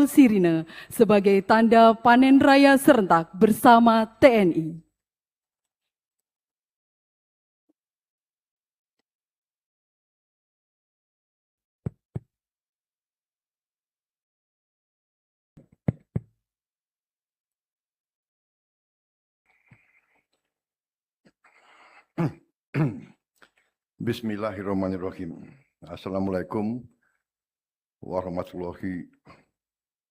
simbol sirine sebagai tanda panen raya serentak bersama TNI. Bismillahirrahmanirrahim. Assalamualaikum warahmatullahi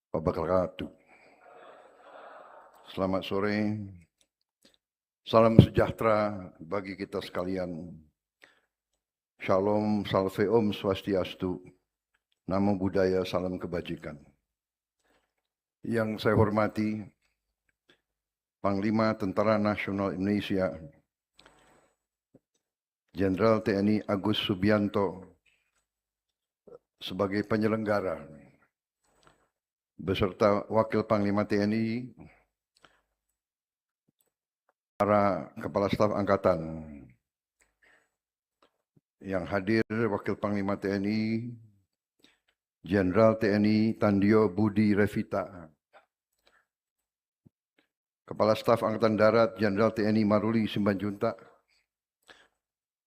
wabarakatuh. Selamat sore. Salam sejahtera bagi kita sekalian. Shalom, salve om, swastiastu. Namo Buddhaya, salam kebajikan. Yang saya hormati Panglima Tentara Nasional Indonesia Jenderal TNI Agus Subianto sebagai penyelenggara beserta Wakil Panglima TNI, para Kepala Staf Angkatan yang hadir, Wakil Panglima TNI Jenderal TNI Tandio Budi Revita, Kepala Staf Angkatan Darat Jenderal TNI Maruli Simanjuntak,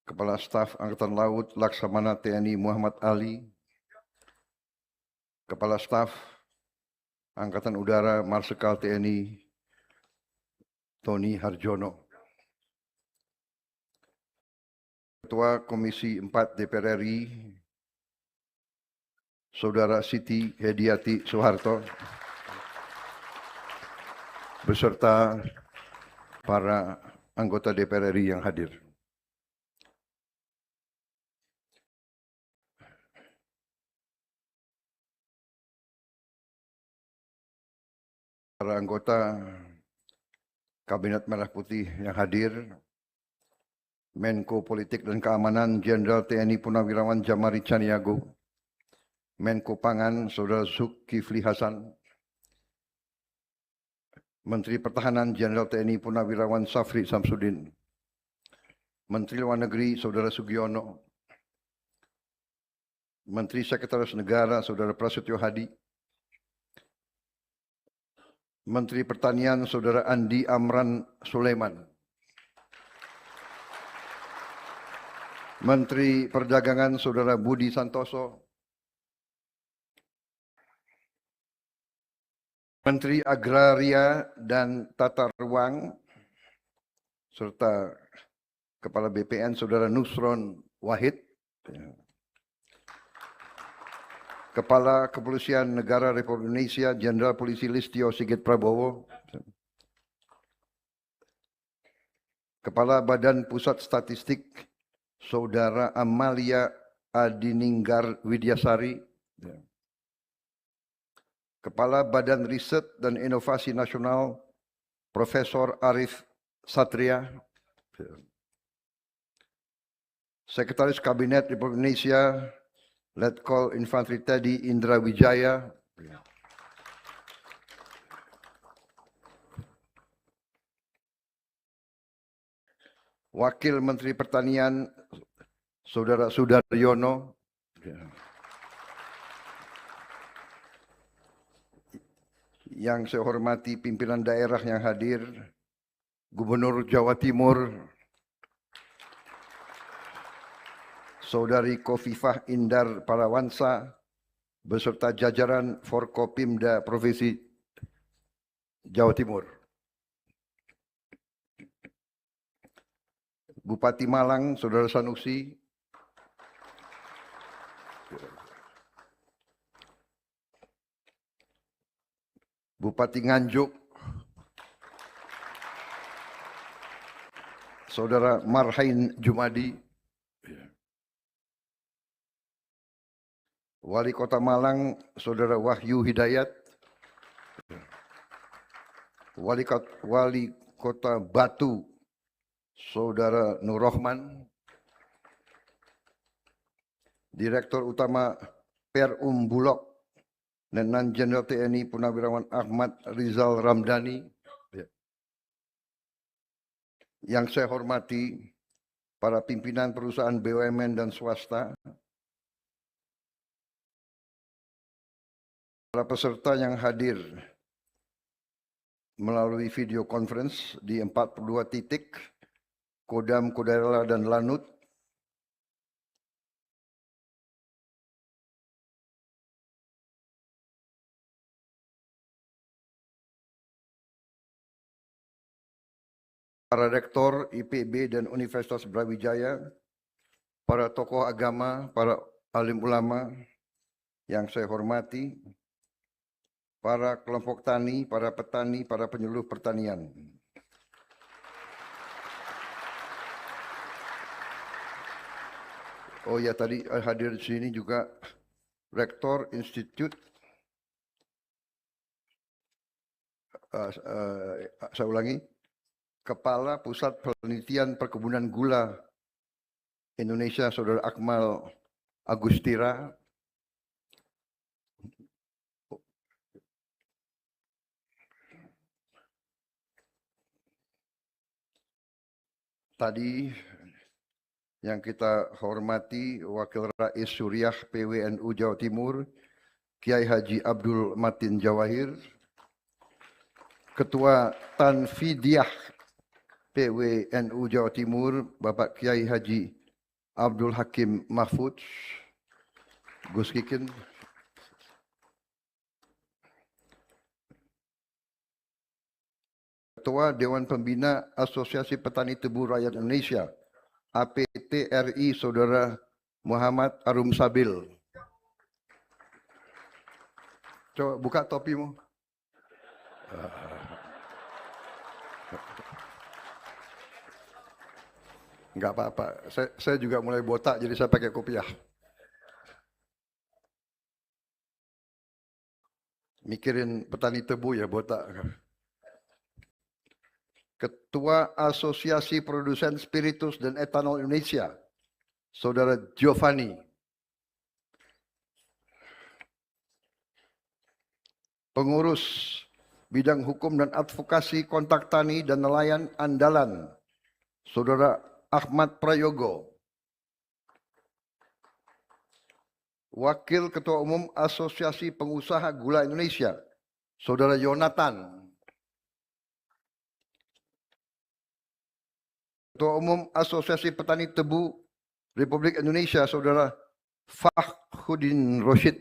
Kepala Staf Angkatan Laut Laksamana TNI Muhammad Ali, Kepala Staf Angkatan Udara Marsikal TNI Tony Harjono, Ketua Komisi 4 DPR RI Saudara Siti Hediati Soeharto, beserta para anggota DPR RI yang hadir. Para anggota Kabinet Merah Putih yang hadir, Menko Politik dan Keamanan Jenderal TNI Purnawirawan Jamari Caniago, Menko Pangan Saudara Zulkifli Hasan, Menteri Pertahanan Jenderal TNI Purnawirawan Safri Samsudin, Menteri Luar Negeri Saudara Sugiono, Menteri Sekretaris Negara Saudara Prasetyo Hadi, Menteri Pertanian Saudara Andi Amran Sulaiman, Menteri Perdagangan Saudara Budi Santoso, Menteri Agraria dan Tata Ruang, serta Kepala BPN Saudara Nusron Wahid, Kepala Kepolisian Negara Republik Indonesia Jenderal Polisi Listio Sigit Prabowo, Kepala Badan Pusat Statistik Saudara Amalia Adininggar Widyasari, Kepala Badan Riset dan Inovasi Nasional Profesor Arif Satria, Sekretaris Kabinet Republik Indonesia Letkol Infantri Teddy Indra Wijaya, Wakil Menteri Pertanian Saudara Sudaryono, yang saya hormati pimpinan daerah yang hadir, Gubernur Jawa Timur Saudari Kofifah Indar Parawansa beserta jajaran Forkopimda Provinsi Jawa Timur, Bupati Malang Saudara Sanusi, Bupati Nganjuk Saudara Marhain Jumadi, Wali Kota Malang Saudara Wahyu Hidayat, Wali Kota Batu Saudara Nur Rohman, Direktur Utama Perum Bulog Letnan Jenderal TNI Purnawirawan Ahmad Rizal Ramdhani, yang saya hormati para pimpinan perusahaan BUMN dan swasta, Para peserta yang hadir melalui video conference di 42 titik Kodam, Kodaira, dan Lanut, para rektor IPB dan Universitas Brawijaya, para tokoh agama, para alim ulama yang saya hormati, para kelompok tani, para petani, para penyuluh pertanian. Oh ya, tadi hadir di sini juga Rektor Institut, saya ulangi, Kepala Pusat Penelitian Perkebunan Gula Indonesia, Saudara Akmal Agustira. Tadi yang kita hormati Wakil Rais Suriah PWNU Jawa Timur, Kiai Haji Abdul Matin Jawahir, Ketua Tanfidiyah PWNU Jawa Timur, Bapak Kiai Haji Abdul Hakim Mahfud, Gus Kikin, Ketua Dewan Pembina Asosiasi Petani Tebu Rakyat Indonesia, APTRI, Saudara Muhammad Arum Sabil. Coba buka topimu. Enggak apa-apa, saya juga mulai botak jadi saya pakai kopiah. Mikirin petani tebu ya botak. Ketua Asosiasi Produsen Spiritus dan Etanol Indonesia, Saudara Giovanni. Pengurus Bidang Hukum dan Advokasi Kontak Tani dan Nelayan Andalan, Saudara Ahmad Prayogo. Wakil Ketua Umum Asosiasi Pengusaha Gula Indonesia, Saudara Yonatan. Ketua Umum Asosiasi Petani Tebu Republik Indonesia, Saudara Fakhruddin Rosyid.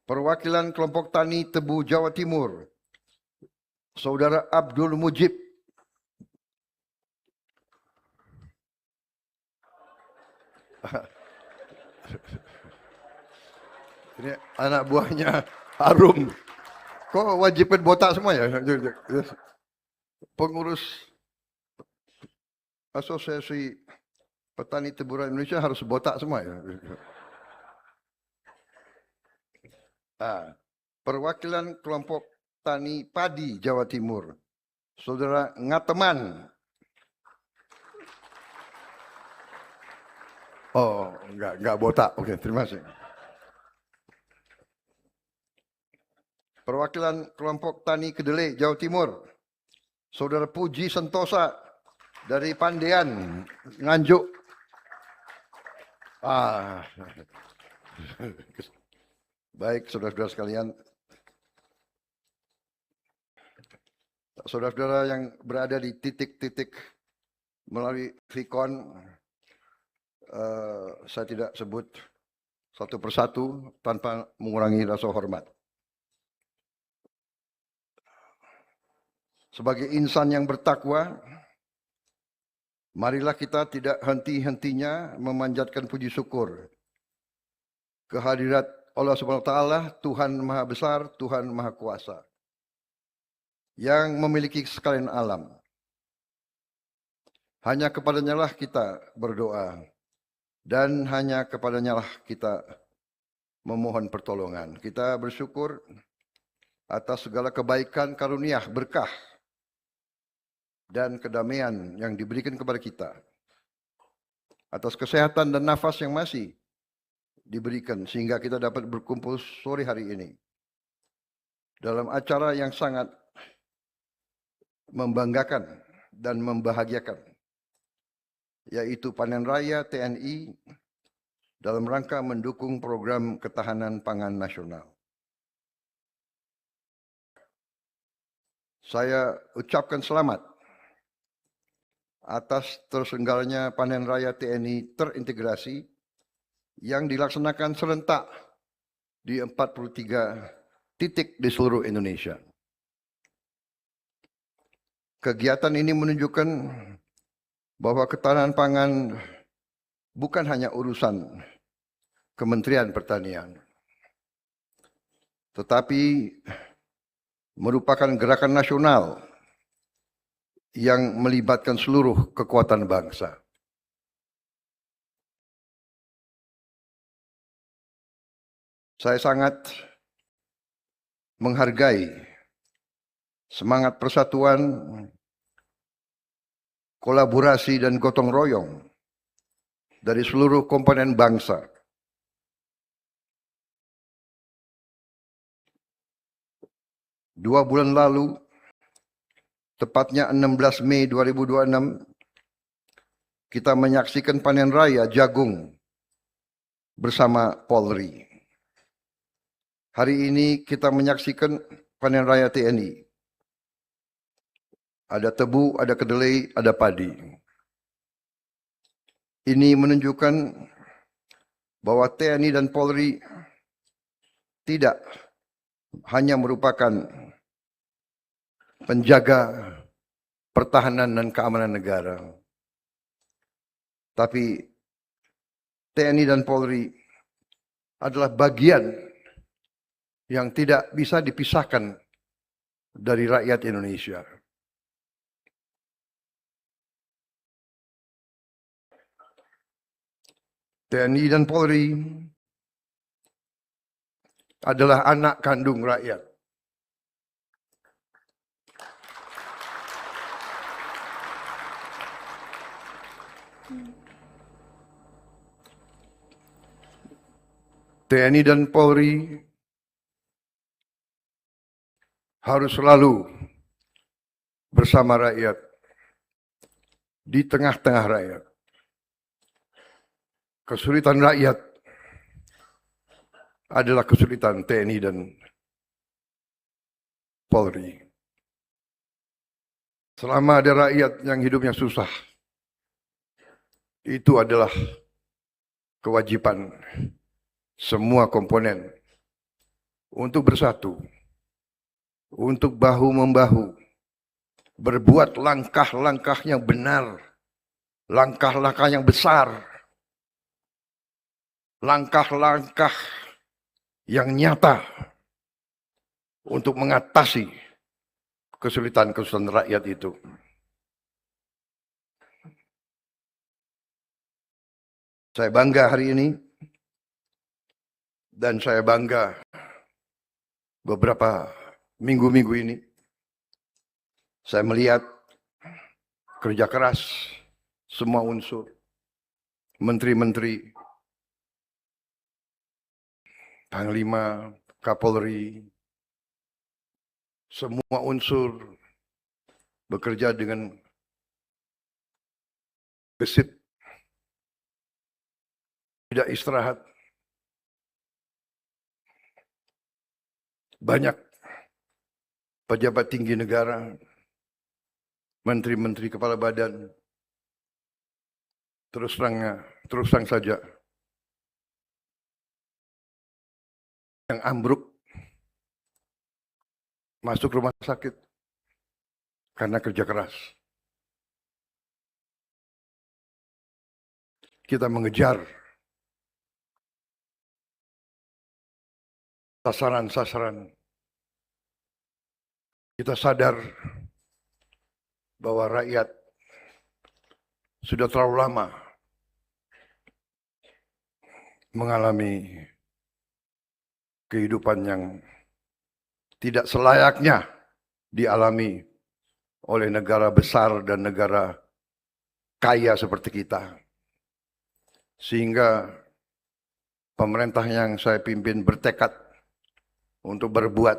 Perwakilan Kelompok Tani Tebu Jawa Timur, Saudara Abdul Mujib. Ini anak buahnya Arum. Kok wajibin botak semua ya? Pengurus Asosiasi Petani Tebu Indonesia harus botak semua ya? Perwakilan Kelompok Tani Padi Jawa Timur, Saudara Ngateman. Oh, enggak botak. Oke, terima kasih. Perwakilan Kelompok Tani Kedelai Jawa Timur, Saudara Puji Sentosa dari Pandean, Nganjuk. Baik, saudara-saudara sekalian. Saudara-saudara yang berada di titik-titik melalui Vicon, saya tidak sebut satu persatu tanpa mengurangi rasa hormat. Sebagai insan yang bertakwa, marilah kita tidak henti-hentinya memanjatkan puji syukur kehadirat Allah Subhanahu wa taala, Tuhan Maha Besar, Tuhan Maha Kuasa, yang memiliki sekalian alam. Hanya kepadanya lah kita berdoa, dan hanya kepadanya lah kita memohon pertolongan. Kita bersyukur atas segala kebaikan, karunia, berkah, dan kedamaian yang diberikan kepada kita. Atas kesehatan dan nafas yang masih diberikan sehingga kita dapat berkumpul sore hari ini dalam acara yang sangat membanggakan dan membahagiakan, yaitu Panen Raya TNI dalam rangka mendukung program ketahanan pangan nasional. Saya ucapkan selamat atas terselenggaranya panen raya TNI terintegrasi yang dilaksanakan serentak di 43 titik di seluruh Indonesia. Kegiatan ini menunjukkan bahwa ketahanan pangan bukan hanya urusan Kementerian Pertanian, tetapi merupakan gerakan nasional yang melibatkan seluruh kekuatan bangsa. Saya sangat menghargai semangat persatuan, kolaborasi dan gotong royong dari seluruh komponen bangsa. Dua bulan lalu, tepatnya 16 Mei 2026, kita menyaksikan panen raya jagung bersama Polri. Hari ini kita menyaksikan panen raya TNI. Ada tebu, ada kedelai, ada padi. Ini menunjukkan bahwa TNI dan Polri tidak hanya merupakan penjaga pertahanan dan keamanan negara, tapi TNI dan Polri adalah bagian yang tidak bisa dipisahkan dari rakyat Indonesia. TNI dan Polri adalah anak kandung rakyat. TNI dan Polri harus selalu bersama rakyat, di tengah-tengah rakyat. Kesulitan rakyat adalah kesulitan TNI dan Polri. Selama ada rakyat yang hidupnya susah, itu adalah kewajiban semua komponen untuk bersatu, untuk bahu-membahu, berbuat langkah-langkah yang benar, langkah-langkah yang besar, langkah-langkah yang nyata untuk mengatasi kesulitan-kesulitan rakyat itu. Saya bangga hari ini, dan saya bangga beberapa minggu-minggu ini. Saya melihat kerja keras semua unsur, menteri-menteri, Panglima, Kapolri, semua unsur bekerja dengan gesit, tidak istirahat. Banyak pejabat tinggi negara, menteri-menteri, kepala badan, terus terang saja yang ambruk masuk rumah sakit karena kerja keras. Kita mengejar sasaran-sasaran. Kita sadar bahwa rakyat sudah terlalu lama mengalami kehidupan yang tidak selayaknya dialami oleh negara besar dan negara kaya seperti kita. Sehingga pemerintah yang saya pimpin bertekad untuk berbuat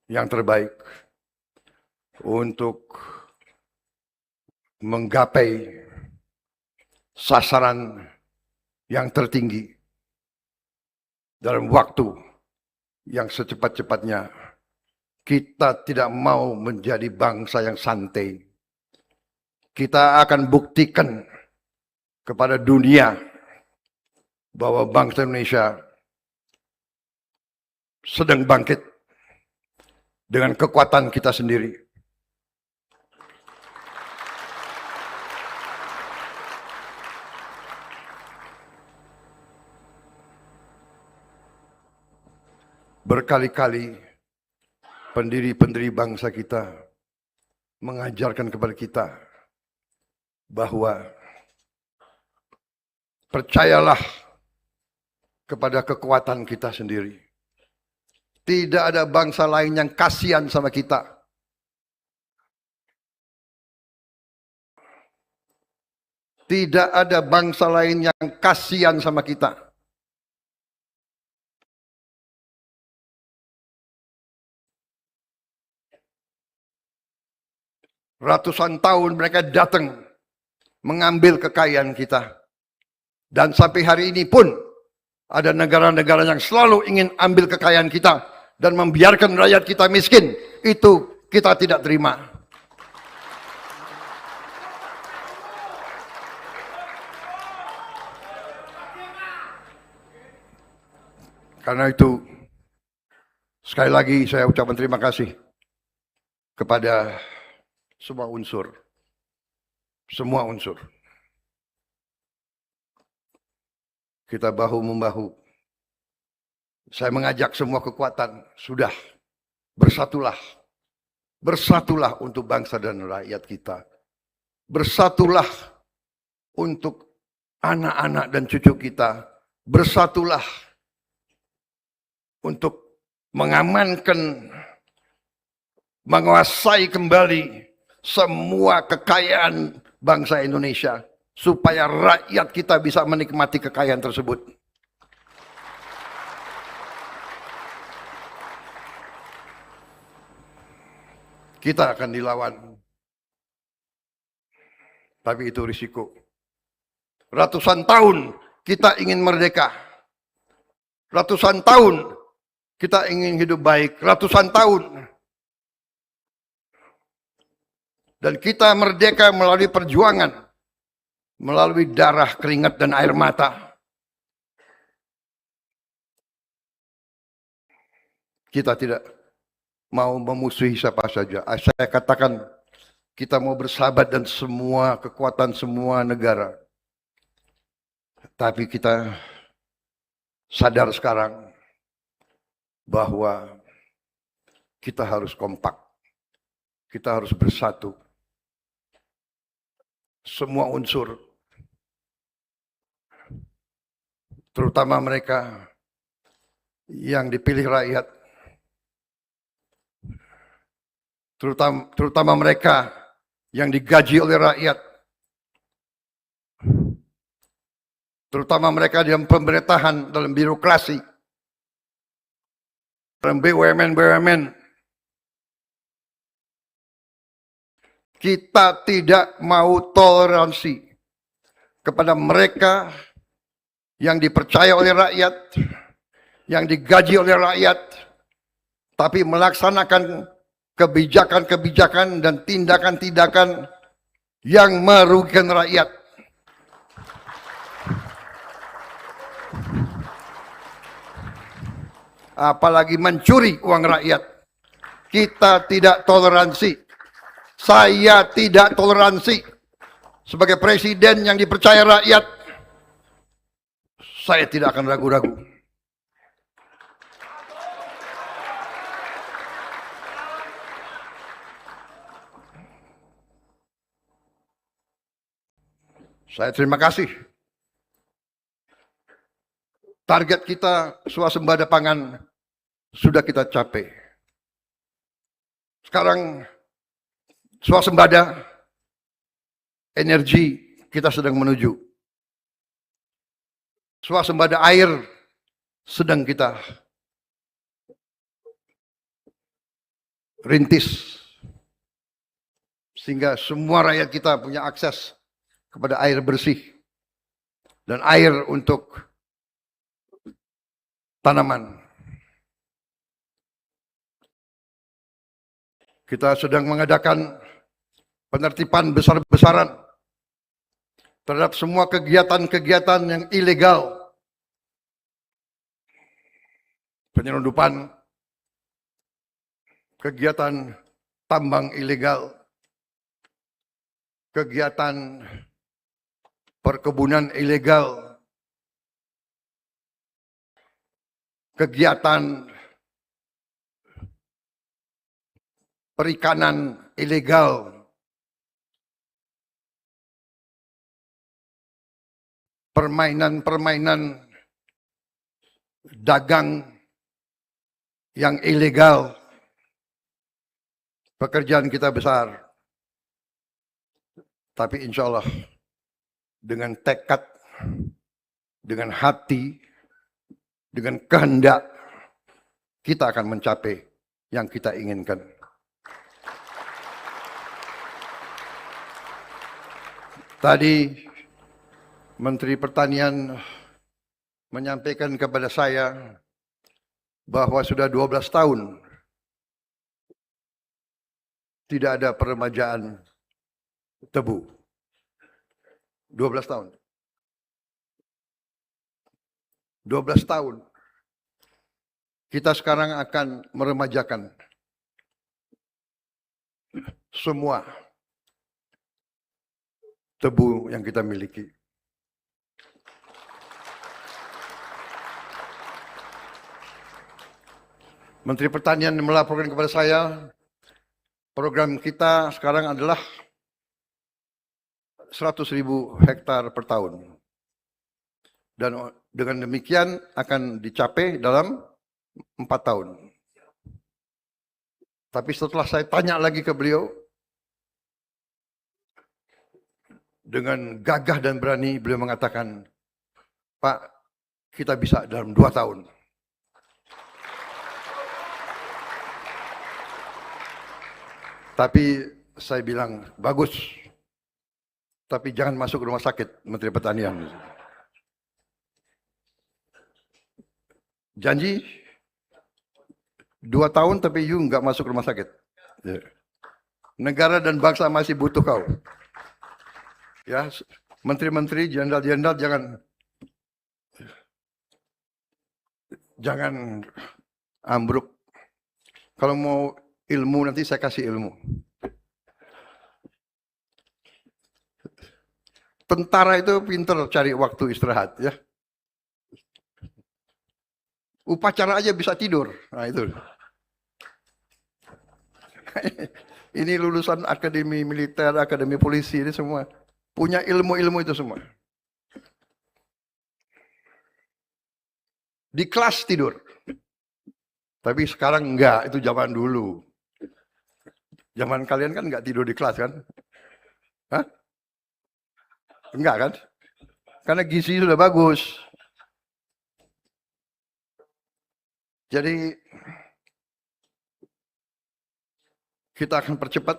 yang terbaik untuk menggapai sasaran yang tertinggi dalam waktu yang secepat-cepatnya. Kita tidak mau menjadi bangsa yang santai. Kita akan buktikan kepada dunia bahwa bangsa Indonesia sedang bangkit dengan kekuatan kita sendiri. Berkali-kali pendiri-pendiri bangsa kita mengajarkan kepada kita bahwa percayalah kepada kekuatan kita sendiri. Tidak ada bangsa lain yang kasihan sama kita. Tidak ada bangsa lain yang kasihan sama kita. Ratusan tahun mereka datang mengambil kekayaan kita. Dan sampai hari ini pun ada negara-negara yang selalu ingin ambil kekayaan kita dan membiarkan rakyat kita miskin. Itu kita tidak terima. Karena itu, sekali lagi saya ucapkan terima kasih kepada semua unsur. Kita bahu-membahu. Saya mengajak semua kekuatan, sudah, bersatulah. Bersatulah untuk bangsa dan rakyat kita. Bersatulah untuk anak-anak dan cucu kita. Bersatulah untuk mengamankan, menguasai kembali semua kekayaan bangsa Indonesia, supaya rakyat kita bisa menikmati kekayaan tersebut. Kita akan dilawan, tapi itu risiko. Ratusan tahun kita ingin merdeka, ratusan tahun kita ingin hidup baik, ratusan tahun. Dan kita merdeka melalui perjuangan, melalui darah, keringat, dan air mata. Kita tidak mau memusuhi siapa saja. Saya katakan, kita mau bersahabat dan semua kekuatan, semua negara. Tapi kita sadar sekarang bahwa kita harus kompak. Kita harus bersatu. Semua unsur, terutama mereka yang dipilih rakyat, terutama mereka yang digaji oleh rakyat, terutama mereka dalam pemerintahan, dalam birokrasi, dalam BUMN. Kita tidak mau toleransi kepada mereka yang dipercaya oleh rakyat, yang digaji oleh rakyat, tapi melaksanakan kebijakan-kebijakan dan tindakan-tindakan yang merugikan rakyat. Apalagi mencuri uang rakyat. Kita tidak toleransi. Saya tidak toleransi. Sebagai presiden yang dipercaya rakyat, saya tidak akan ragu-ragu. Saya terima kasih. Target kita swasembada pangan sudah kita capai. Sekarang swasembada energi kita sedang menuju. Swasembada air sedang kita rintis. Sehingga semua rakyat kita punya akses kepada air bersih. dan air untuk tanaman. Kita sedang mengadakan penertiban besar-besaran terhadap semua kegiatan-kegiatan yang ilegal. Penyelundupan, kegiatan tambang ilegal, kegiatan perkebunan ilegal, kegiatan perikanan ilegal, permainan-permainan dagang yang ilegal. Pekerjaan kita besar. Tapi insya Allah dengan tekad, dengan hati, dengan kehendak, kita akan mencapai yang kita inginkan. Tadi Menteri Pertanian menyampaikan kepada saya bahwa sudah 12 tahun tidak ada peremajaan tebu. 12 tahun. 12 tahun. Kita sekarang akan meremajakan semua tebu yang kita miliki. Menteri Pertanian melaporkan kepada saya, program kita sekarang adalah 100.000 hektar per tahun. Dan dengan demikian akan dicapai dalam 4 tahun. Tapi setelah saya tanya lagi ke beliau, dengan gagah dan berani beliau mengatakan, Pak, kita bisa dalam 2 tahun. Tapi saya bilang, bagus. Tapi jangan masuk rumah sakit, Menteri Pertanian. Janji 2 tahun tapi you nggak masuk rumah sakit. Negara dan bangsa masih butuh kau. Ya, menteri-menteri, jenderal-jenderal jangan ambruk. Kalau mau ilmu nanti saya kasih ilmu. Tentara itu pintar cari waktu istirahat ya. Upacara aja bisa tidur. Nah itu. Ini lulusan akademi militer, akademi polisi ini semua punya ilmu-ilmu itu semua. Di kelas tidur. Tapi sekarang enggak, itu zaman dulu. Zaman kalian kan enggak tidur di kelas kan? Hah? Enggak kan? Karena gizi sudah bagus. Jadi kita akan percepat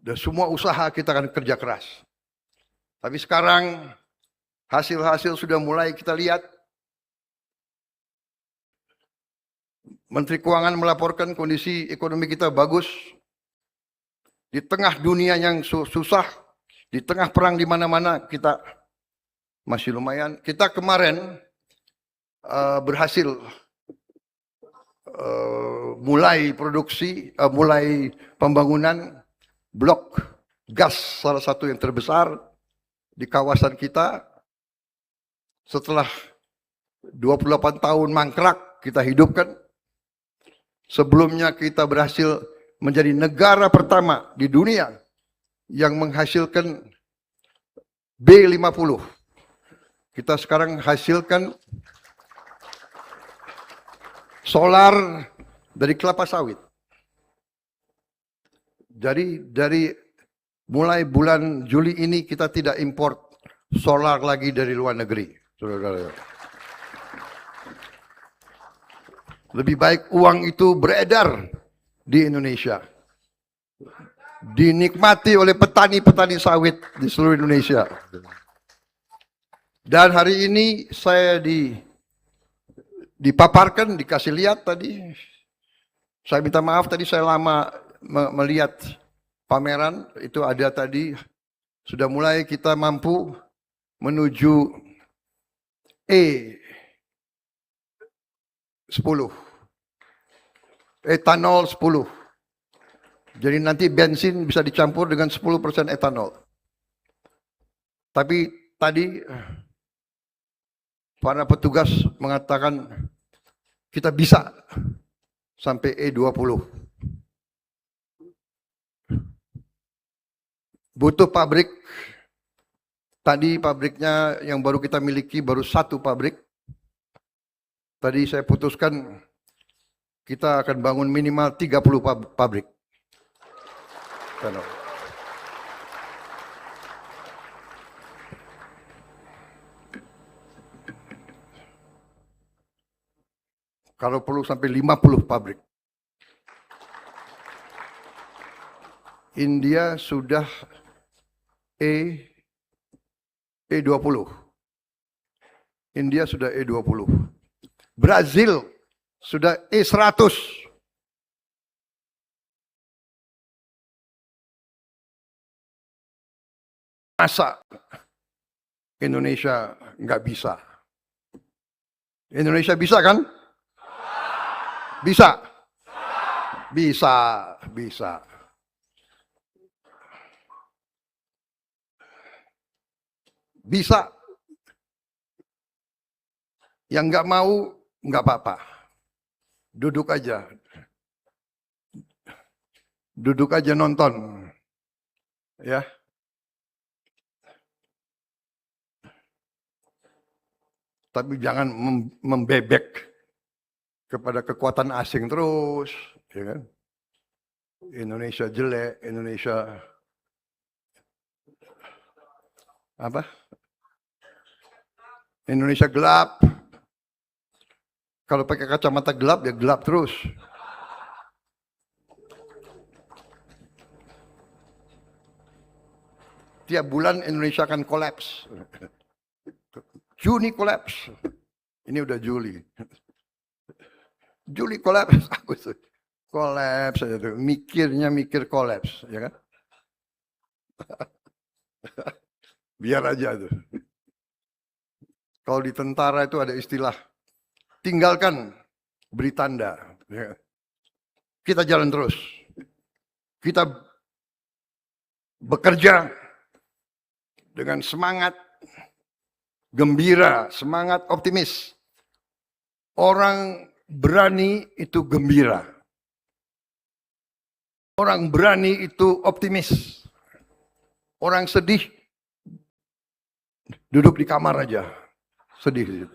dan semua usaha kita akan kerja keras. Tapi sekarang hasil-hasil sudah mulai kita lihat. Menteri Keuangan melaporkan kondisi ekonomi kita bagus. Di tengah dunia yang susah, di tengah perang di mana-mana kita masih lumayan. Kita kemarin berhasil mulai produksi, mulai pembangunan blok gas salah satu yang terbesar di kawasan kita. Setelah 28 tahun mangkrak kita hidupkan. Sebelumnya kita berhasil menjadi negara pertama di dunia yang menghasilkan B50. Kita sekarang hasilkan solar dari kelapa sawit. Jadi dari mulai bulan Juli ini kita tidak import solar lagi dari luar negeri. Saudara-saudara. Lebih baik uang itu beredar di Indonesia. Dinikmati oleh petani-petani sawit di seluruh Indonesia. Dan hari ini saya dipaparkan, dikasih lihat tadi. Saya minta maaf tadi saya lama melihat pameran, itu ada tadi, sudah mulai kita mampu menuju E10, etanol 10. Jadi nanti bensin bisa dicampur dengan 10% etanol. Tapi tadi para petugas mengatakan kita bisa sampai E20. Butuh pabrik. Tadi pabriknya yang baru kita miliki baru 1 pabrik. Tadi saya putuskan kita akan bangun minimal 30 pabrik. Kalau perlu sampai 50 pabrik. India sudah E20. India sudah E20. Brazil sudah E100. Masa Indonesia nggak bisa? Indonesia bisa kan? Bisa? Bisa, bisa. Bisa. Yang nggak mau, nggak apa-apa. Duduk aja. Duduk aja nonton. Ya. Tapi jangan membebek kepada kekuatan asing terus, ya kan? Indonesia jelek, Indonesia apa? Indonesia gelap. Kalau pakai kacamata gelap ya gelap terus. Tiap bulan Indonesia akan kolaps. Juni kolaps. Ini udah Juli. Juli kolaps, Agustus kolaps aja tuh. Mikir kolaps, ya kan? Biar aja tuh. Kalau di tentara itu ada istilah tinggalkan beri tanda. Ya. Kita jalan terus. Kita bekerja dengan semangat gembira, semangat optimis. Orang berani itu gembira. Orang berani itu optimis. Orang sedih duduk di kamar aja. Sedih.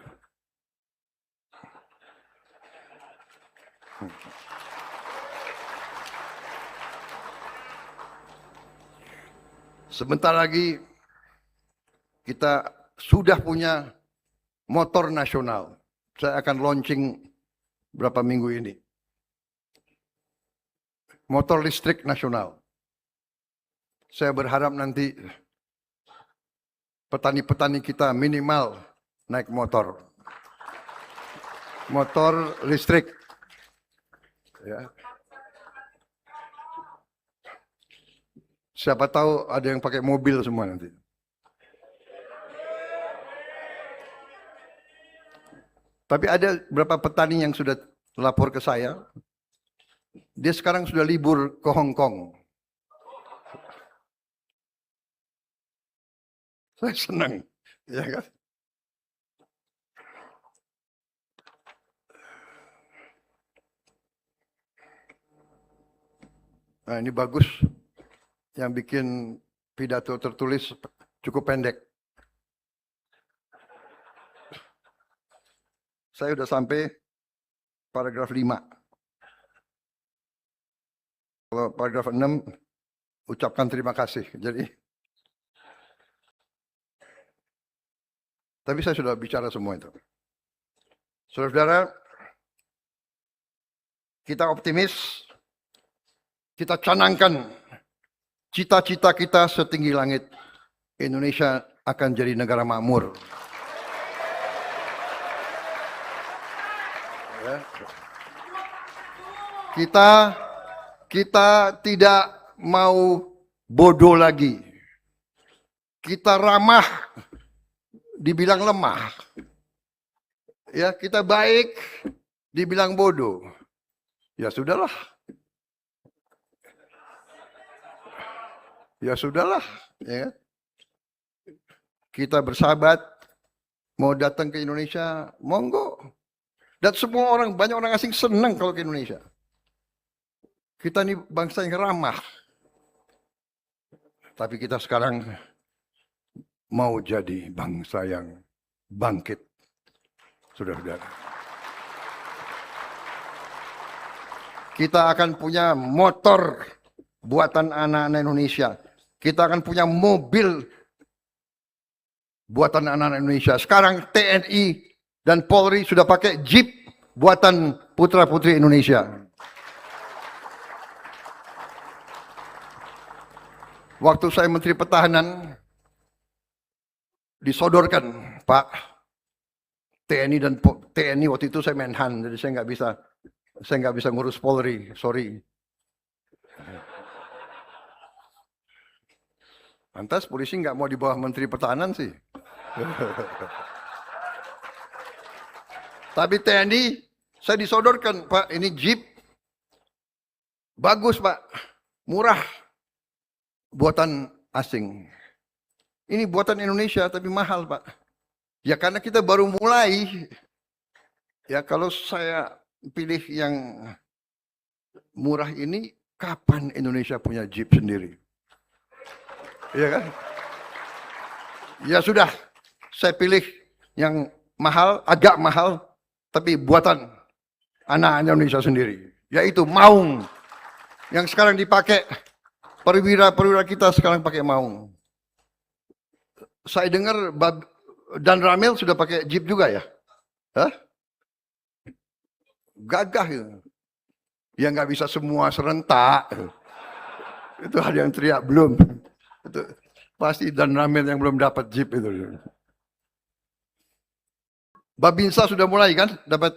Sebentar lagi kita sudah punya motor nasional. Saya akan launching berapa minggu ini. Motor listrik nasional. Saya berharap nanti petani-petani kita minimal naik motor. Motor listrik. Ya. Siapa tahu ada yang pakai mobil semua nanti. Tapi ada beberapa petani yang sudah lapor ke saya. Dia sekarang sudah libur ke Hong Kong. Saya senang, ya kan? Nah, ini bagus. Yang bikin pidato tertulis cukup pendek. Saya sudah sampai paragraf 5. Kalau paragraf 6, ucapkan terima kasih. Jadi, tapi saya sudah bicara semua itu. Saudara-saudara, kita optimis, kita canangkan cita-cita kita setinggi langit. Indonesia akan jadi negara makmur. Ya. Kita tidak mau bodoh lagi. Kita ramah, dibilang lemah. Ya, kita baik, dibilang bodoh. Ya sudahlah. Ya sudahlah, ya. Kita bersahabat, mau datang ke Indonesia, monggo. Dan semua orang, banyak orang asing senang kalau ke Indonesia. Kita ini bangsa yang ramah. Tapi kita sekarang mau jadi bangsa yang bangkit. Saudara-saudara. Kita akan punya motor buatan anak-anak Indonesia. Kita akan punya mobil buatan anak-anak Indonesia. Sekarang TNI dan Polri sudah pakai Jeep buatan putra-putri Indonesia. Waktu saya Menteri Pertahanan, disodorkan, Pak, TNI dan TNI waktu itu saya Menhan, jadi saya nggak bisa ngurus Polri, sorry. Lantas polisi nggak mau di bawah Menteri Pertahanan sih. Tapi TNI saya disodorkan, Pak, ini Jeep bagus, Pak, murah, buatan asing. Ini buatan Indonesia tapi mahal, Pak. Ya karena kita baru mulai. Ya kalau saya pilih yang murah ini, kapan Indonesia punya Jeep sendiri? Iya kan? Ya sudah, saya pilih yang mahal, agak mahal, tapi buatan anak Indonesia sendiri. Yaitu Maung. Yang sekarang dipakai, perwira kita sekarang pakai Maung. Saya dengar Dan Ramil sudah pakai Jeep juga ya? Hah? Gagah ya. Ya nggak bisa semua serentak. Itu ada yang teriak belum. Itu pasti Dan Ramil yang belum dapat Jeep itu. Babinsa sudah mulai kan dapat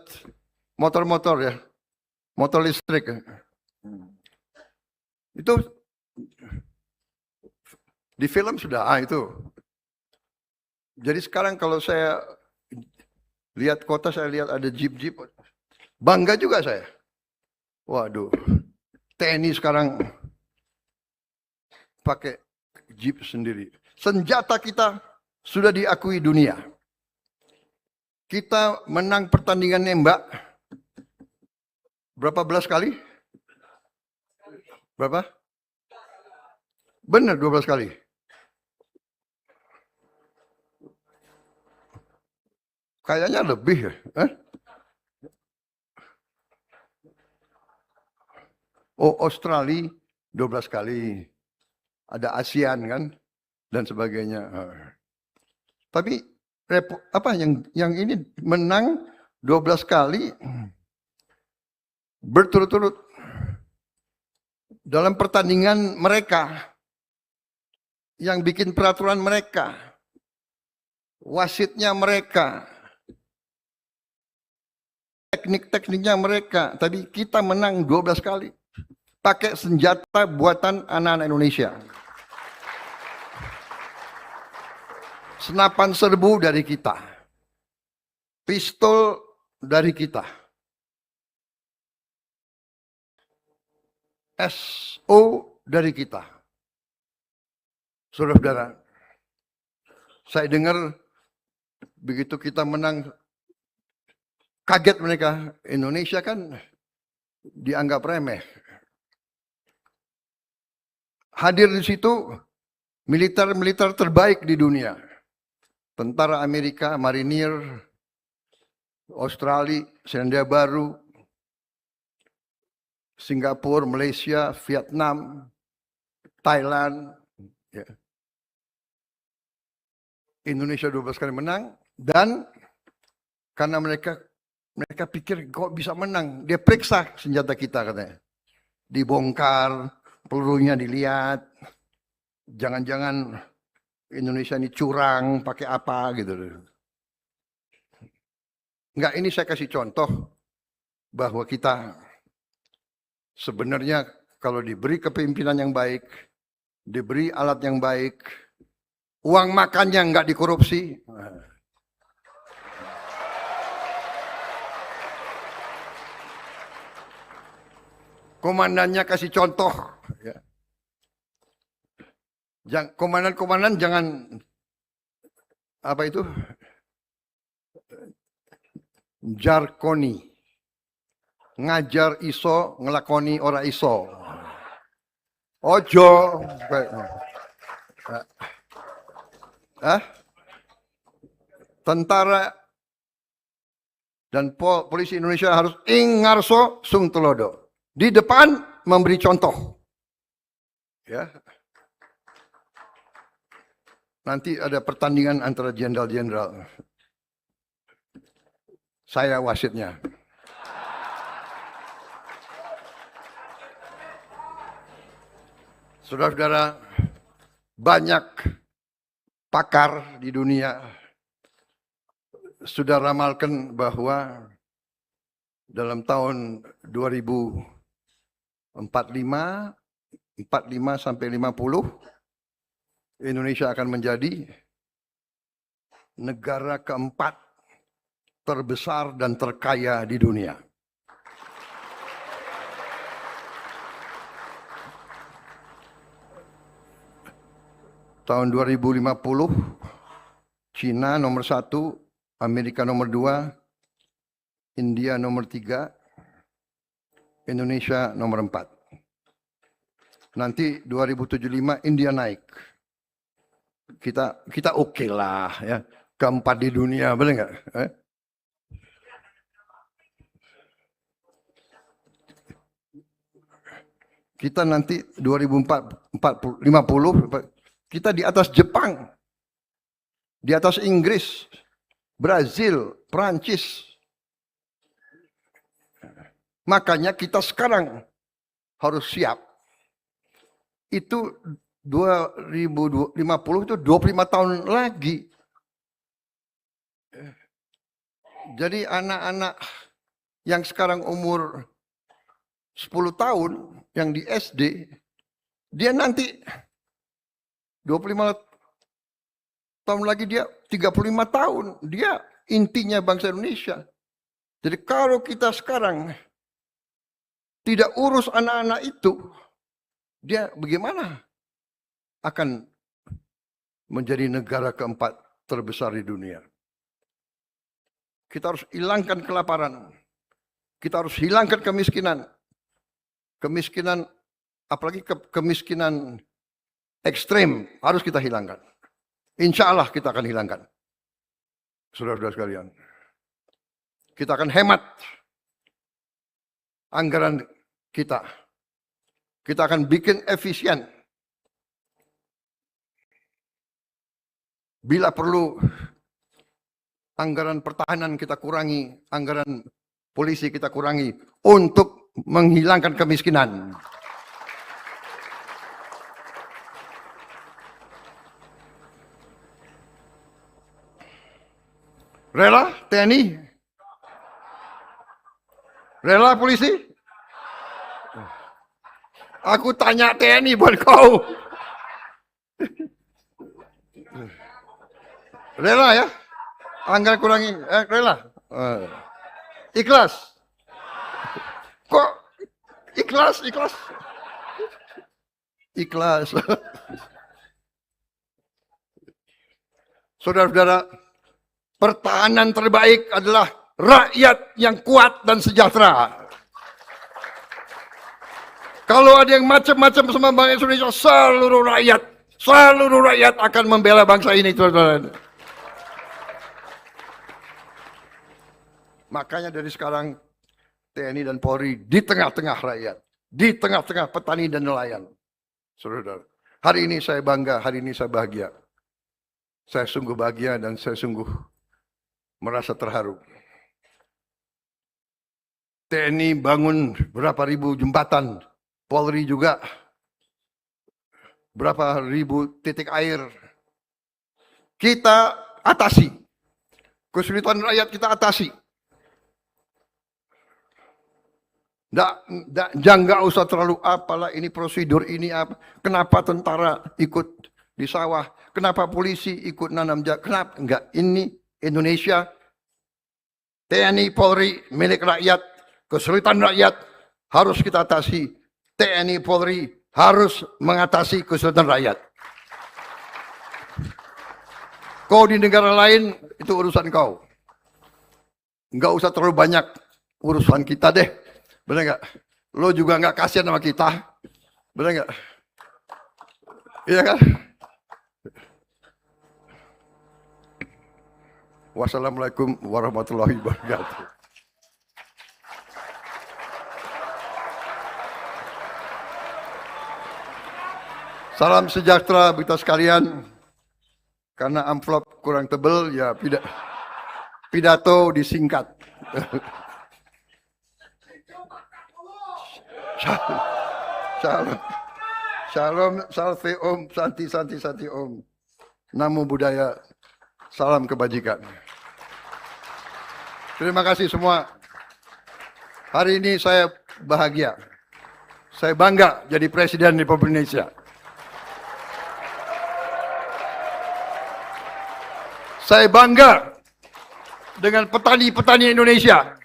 motor-motor ya. Motor listrik. Itu di film sudah itu. Jadi sekarang kalau saya lihat kota, saya lihat ada jeep-jeep, bangga juga saya. Waduh, TNI sekarang pakai jeep sendiri. Senjata kita sudah diakui dunia. Kita menang pertandingan nembak berapa belas kali? Berapa? Benar 12 kali. Kayaknya lebih ya. Oh, Australia 12 kali. Ada ASEAN kan dan sebagainya. Tapi apa yang ini menang 12 kali berturut-turut dalam pertandingan mereka, yang bikin peraturan mereka, wasitnya mereka, teknik-tekniknya mereka, tapi kita menang 12 kali. Pakai senjata buatan anak-anak Indonesia. Senapan serbu dari kita. Pistol dari kita. SO dari kita. Saudara-saudara, saya dengar begitu kita menang, kaget mereka. Indonesia kan dianggap remeh. Hadir di situ militer-militer terbaik di dunia. Tentara Amerika, Marinir, Australia, Selandia Baru, Singapura, Malaysia, Vietnam, Thailand. Ya. Indonesia 12 kali menang, dan karena mereka pikir kok bisa menang, dia periksa senjata kita katanya. Dibongkar, pelurunya dilihat, jangan-jangan Indonesia ini curang, pakai apa gitu. Enggak, ini saya kasih contoh. bahwa kita sebenarnya kalau diberi kepemimpinan yang baik, diberi alat yang baik, uang makannya nggak dikorupsi, komandannya kasih contoh, ya. Komandan-komandan jangan apa itu jarkoni, ngajar iso ngelakoni ora iso. Ojo, tentara dan polisi Indonesia harus ingarso sung telodo. Di depan memberi contoh. Ya. Nanti ada pertandingan antara jenderal-jenderal. Saya wasitnya. Saudara-saudara, banyak pakar di dunia sudah ramalkan bahwa dalam tahun 2045 sampai 50 Indonesia akan menjadi negara keempat terbesar dan terkaya di dunia. Tahun 2050, Cina nomor 1, Amerika nomor 2, India nomor 3, Indonesia nomor 4. Nanti 2075 India naik. Kita oke lah ya, keempat di dunia, benar nggak? Kita nanti 2050 kita di atas Jepang, di atas Inggris, Brazil, Prancis. Makanya kita sekarang harus siap. Itu 2050 itu 25 tahun lagi. Jadi anak-anak yang sekarang umur 10 tahun, yang di SD, dia nanti 25 tahun lagi dia 35 tahun. Dia intinya bangsa Indonesia. Jadi kalau kita sekarang tidak urus anak-anak itu, dia bagaimana akan menjadi negara keempat terbesar di dunia? Kita harus hilangkan kelaparan. Kita harus hilangkan kemiskinan. Kemiskinan, apalagi kemiskinan ekstrem, harus kita hilangkan. Insya Allah kita akan hilangkan. Saudara-saudara sekalian. Kita akan hemat anggaran kita. Kita akan bikin efisien. Bila perlu, anggaran pertahanan kita kurangi, anggaran polisi kita kurangi untuk menghilangkan kemiskinan. Rela TNI? Rela polisi? Aku tanya TNI buat kau. Rela ya? Anggaran kurangi, rela? Ikhlas? Kok ikhlas? Ikhlas. Saudara-saudara, pertahanan terbaik adalah rakyat yang kuat dan sejahtera. Kalau ada yang macam-macam sama bangsa Indonesia, seluruh rakyat akan membela bangsa ini, saudara. Makanya dari sekarang TNI dan Polri di tengah-tengah rakyat, di tengah-tengah petani dan nelayan. Saudara, hari ini saya bangga, hari ini saya bahagia. Saya sungguh bahagia dan saya sungguh merasa terharu. TNI bangun berapa ribu jembatan, Polri juga berapa ribu titik air. Kita atasi. Kesulitan rakyat kita atasi. Jangan usah terlalu apalah ini prosedur ini apa. Kenapa tentara ikut di sawah? Kenapa polisi ikut nanam jagung? Kenapa? Enggak, ini Indonesia, TNI Polri milik rakyat, kesulitan rakyat harus kita atasi. TNI Polri harus mengatasi kesulitan rakyat. Kau di negara lain itu urusan kau. Enggak usah terlalu banyak urusan kita deh. Benar nggak? Lo juga nggak kasihan sama kita. Benar nggak? Iya kan? Wassalamualaikum warahmatullahi wabarakatuh. Salam sejahtera kita sekalian. Karena amplop kurang tebel, ya pidato disingkat. Shalom, salve om, santi om. Namo Buddhaya, salam kebajikan. Terima kasih semua. Hari ini saya bahagia. Saya bangga jadi Presiden Republik Indonesia. Saya bangga dengan petani-petani Indonesia.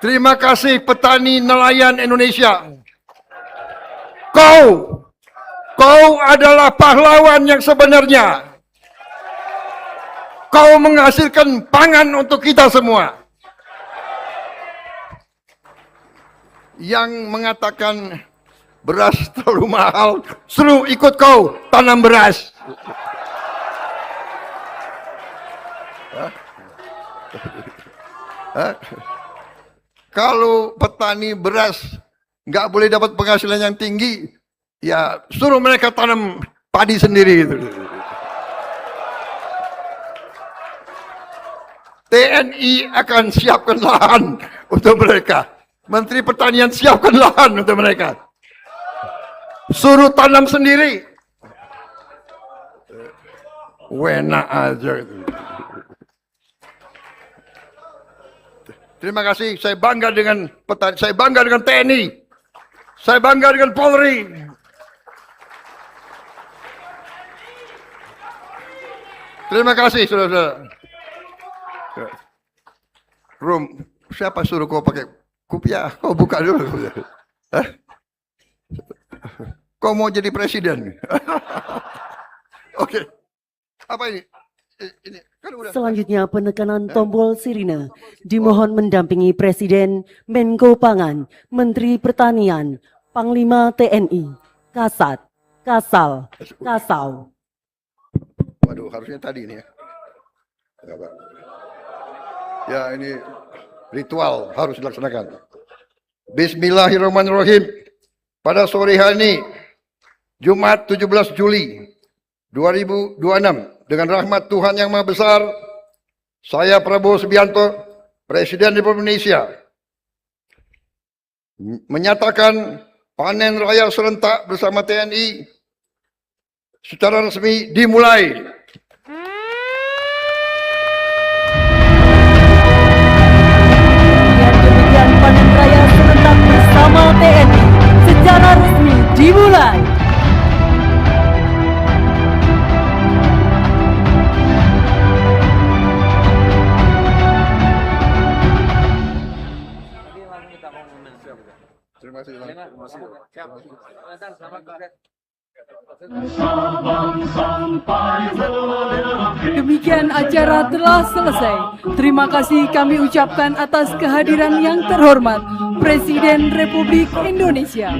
Terima kasih petani nelayan Indonesia. Kau adalah pahlawan yang sebenarnya. Kau menghasilkan pangan untuk kita semua. Yang mengatakan beras terlalu mahal, suruh ikut kau tanam beras. Kalau petani beras nggak boleh dapat penghasilan yang tinggi, ya suruh mereka tanam padi sendiri. TNI akan siapkan lahan untuk mereka. Menteri Pertanian siapkan lahan untuk mereka. Suruh tanam sendiri. Wena aja. Terima kasih, saya bangga dengan petani, saya bangga dengan TNI, saya bangga dengan Polri. Terima kasih, saudara-saudara. Rum, siapa suruh kau pakai kopiah? Kau buka dulu. Kau mau jadi presiden? Oke. Apa ini? Ini kan udah. Selanjutnya penekanan tombol sirine dimohon mendampingi Presiden, Menko Pangan, Menteri Pertanian, Panglima TNI, Kasat, Kasal, Kasau. Waduh, harusnya tadi ini ya. Ya, ini ritual harus dilaksanakan. Bismillahirrahmanirrahim. Pada sore hari ini, Jumat 17 Juli 2026, dengan rahmat Tuhan Yang Maha Besar, saya Prabowo Subianto, Presiden Republik Indonesia, menyatakan panen raya serentak bersama TNI secara resmi dimulai. Dan demikian panen raya serentak bersama TNI secara resmi dimulai. Terima kasih. Demikian acara telah selesai. Terima kasih kami ucapkan atas kehadiran yang terhormat Presiden Republik Indonesia.